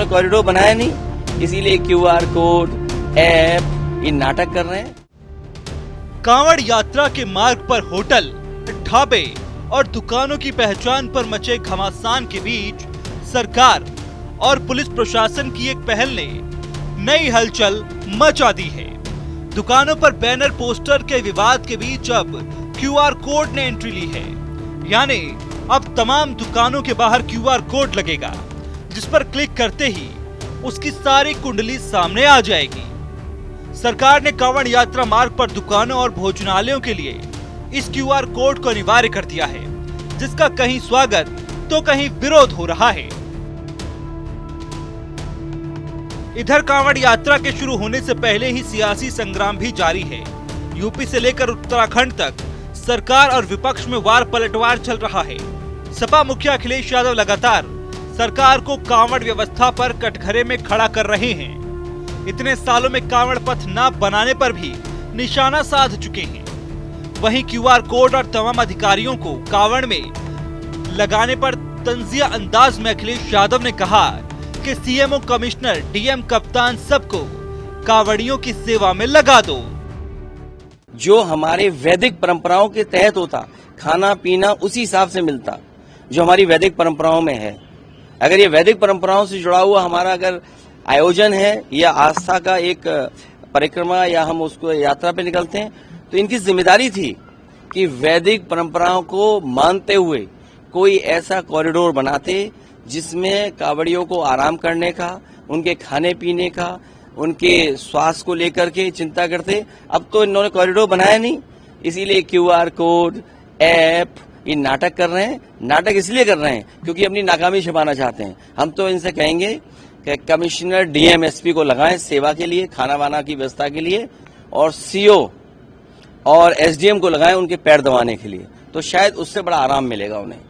इन्होंने कॉरिडोर बनाया नहीं, इसीलिए QR कोड, ऐप, ये नाटक कर रहे हैं। कांवड़ यात्रा के मार्ग पर होटल, ढाबे और दुकानों की पहचान पर मचे घमासान के बीच सरकार और पुलिस प्रशासन की एक पहल ने नई हलचल मचा दी है। दुकानों पर बैनर पोस्टर के विवाद के बीच अब QR कोड ने एंट्री ली है, यानी अब तमाम दुकानों के बाहर QR कोड लगेगा, जिस पर क्लिक करते ही उसकी सारी कुंडली सामने आ जाएगी। सरकार ने कांवड़ यात्रा मार्ग पर दुकानों और भोजनालयों के लिए इस QR कोड को अनिवार्य कर दिया है, जिसका कहीं स्वागत तो कहीं विरोध हो रहा है। इधर कांवड़ यात्रा के शुरू होने से पहले ही सियासी संग्राम भी जारी है। यूपी से लेकर उत्तराखंड तक सरकार और विपक्ष में वार पलटवार चल रहा है। सपा मुखिया अखिलेश यादव लगातार सरकार को कांवड़ व्यवस्था पर कटघरे में खड़ा कर रहे हैं। इतने सालों में कांवड़ पथ न बनाने पर भी निशाना साध चुके हैं। वहीं QR कोड और तमाम अधिकारियों को कांवड़ में लगाने पर तंजिया अंदाज में अखिलेश यादव ने कहा कि CMO, कमिश्नर, DM, कप्तान सबको कांवड़ियों की सेवा में लगा दो। जो हमारे वैदिक परंपराओं के तहत होता, खाना पीना उसी हिसाब से मिलता, जो हमारी वैदिक परंपराओं में है। अगर ये वैदिक परंपराओं से जुड़ा हुआ हमारा अगर आयोजन है या आस्था का एक परिक्रमा या हम उसको यात्रा पे निकलते हैं, तो इनकी जिम्मेदारी थी कि वैदिक परंपराओं को मानते हुए कोई ऐसा कॉरिडोर बनाते जिसमें कांवड़ियों को आराम करने का, उनके खाने पीने का, उनके स्वास्थ्य को लेकर के चिंता करते। अब तो इन्होंने कॉरिडोर बनाया नहीं, इसीलिए QR कोड, ऐप, ये नाटक कर रहे हैं। नाटक इसलिए कर रहे हैं क्योंकि अपनी नाकामी छिपाना चाहते हैं। हम तो इनसे कहेंगे कि कमिश्नर, DM, SP को लगाएं सेवा के लिए, खाना वाना की व्यवस्था के लिए, और CO और SDM को लगाएं उनके पैर दबाने के लिए, तो शायद उससे बड़ा आराम मिलेगा उन्हें।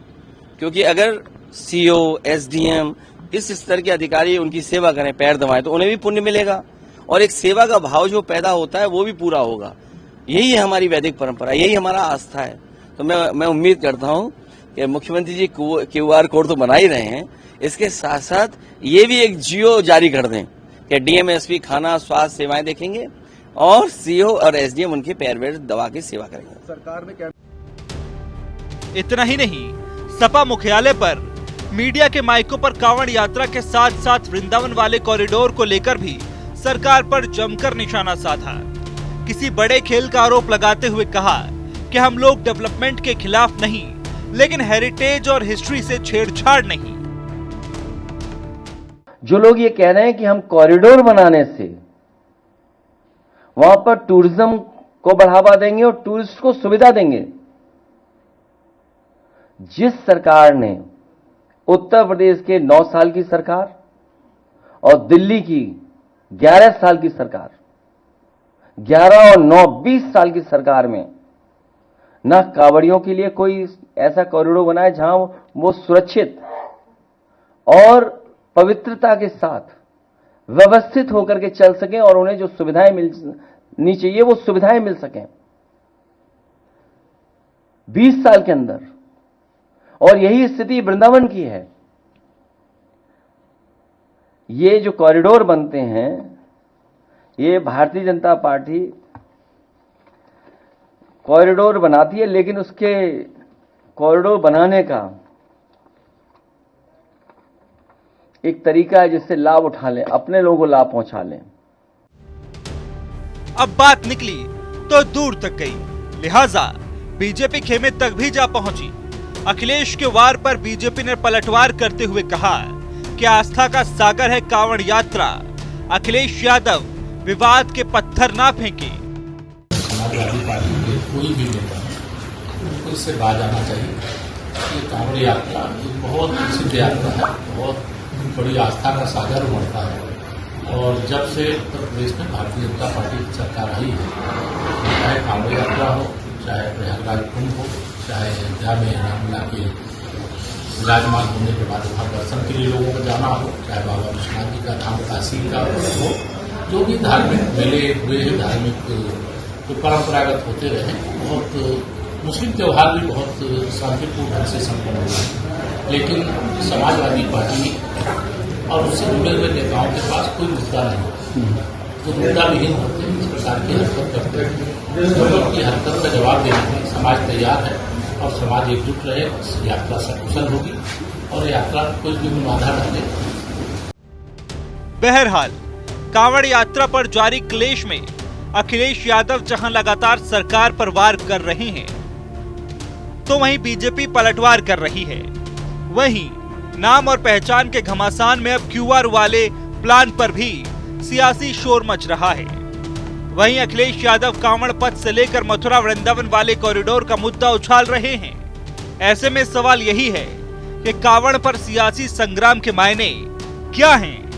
क्योंकि अगर CO, SDM इस स्तर के अधिकारी उनकी सेवा करें, पैर दबाएं, तो उन्हें भी पुण्य मिलेगा और एक सेवा का भाव जो पैदा होता है वो भी पूरा होगा। यही है हमारी वैदिक परंपरा, यही हमारा आस्था है। तो मैं उम्मीद करता हूं कि मुख्यमंत्री जी QR कोड तो बना ही रहे हैं, इसके साथ साथ ये भी एक जियो जारी कर दें कि DM, SP खाना स्वास्थ्य सेवाएं देखेंगे और CO और SDM उनके पैर वैर दबा के सेवा करेंगे। सरकार ने क्या इतना ही नहीं, सपा मुख्यालय पर मीडिया के माइकों पर कांवड़ यात्रा के साथ साथ वृंदावन वाले कॉरिडोर को लेकर भी सरकार पर जमकर निशाना साधा। किसी बड़े खेल का आरोप लगाते हुए कहा कि हम लोग डेवलपमेंट के खिलाफ नहीं, लेकिन हेरिटेज और हिस्ट्री से छेड़छाड़ नहीं। जो लोग ये कह रहे हैं कि हम कॉरिडोर बनाने से वहां पर टूरिज्म को बढ़ावा देंगे और टूरिस्ट को सुविधा देंगे, जिस सरकार ने उत्तर प्रदेश के 9 साल की सरकार और दिल्ली की 11 साल की सरकार, 11 और 9 20 साल की सरकार में न कांवड़ियों के लिए कोई ऐसा कॉरिडोर बनाया जहां वो सुरक्षित और पवित्रता के साथ व्यवस्थित होकर के चल सकें और उन्हें जो सुविधाएं मिलनी चाहिए वो सुविधाएं मिल सकें 20 साल के अंदर। और यही स्थिति वृंदावन की है। ये जो कॉरिडोर बनते हैं, ये भारतीय जनता पार्टी कॉरिडोर बनाती है, लेकिन उसके कॉरिडोर बनाने का एक तरीका है जिससे लाभ उठा लें, अपने लोगों को लाभ पहुंचा लें। अब बात निकली तो दूर तक गई, लिहाजा बीजेपी खेमे तक भी जा पहुंची। अखिलेश के वार पर बीजेपी ने पलटवार करते हुए कहा कि आस्था का सागर है कांवड़ यात्रा। अखिलेश यादव विवाद के पत्थर ना फेंके। समाजवादी पार्टी के कोई भी नेता उनको इससे बाज आना चाहिए। ये कांवड़ यात्रा एक बहुत प्रसिद्ध यात्रा है, बहुत बड़ी आस्था का सागर उमड़ता है। और जब से उत्तर प्रदेश में भारतीय जनता पार्टी की सरकार आई है, चाहे कांवड़ यात्रा हो, चाहे प्रयागराज कुंभ हो, चाहे अयोध्या में रामलला के विराजमान होने के बाद वहाँ दर्शन के लिए लोगों को जाना हो, चाहे बाबा विश्वनाथ जी का धाम काशी का हो, जो भी धार्मिक मेले हुए, धार्मिक जो परंपरागत होते रहे, बहुत मुस्लिम त्यौहार भी बहुत शांतिपूर्ण ढंग से संपन्न हुए। लेकिन समाजवादी पार्टी और उससे जुड़े हुए नेताओं के पास कोई मुद्दा नहीं है, तो मुद्दा विहीन होते हैं, इस प्रकार की हरकत करते हैं। तो उनकी हरकत का जवाब देने के लिए समाज तैयार है और समाज एकजुट रहे, यात्रा सकुशल होगी और यात्रा कोई भी बाधा न दे। बहरहाल कांवड़ यात्रा पर जारी क्लेश में अखिलेश यादव जहां लगातार सरकार पर वार कर रहे हैं, तो वहीं बीजेपी पलटवार कर रही है। वहीं नाम और पहचान के घमासान में अब क्यूआर वाले प्लान पर भी सियासी शोर मच रहा है। वहीं अखिलेश यादव कांवड़ पथ से लेकर मथुरा वृंदावन वाले कॉरिडोर का मुद्दा उछाल रहे हैं। ऐसे में सवाल यही है कि कांवड़ पर सियासी संग्राम के मायने क्या हैं?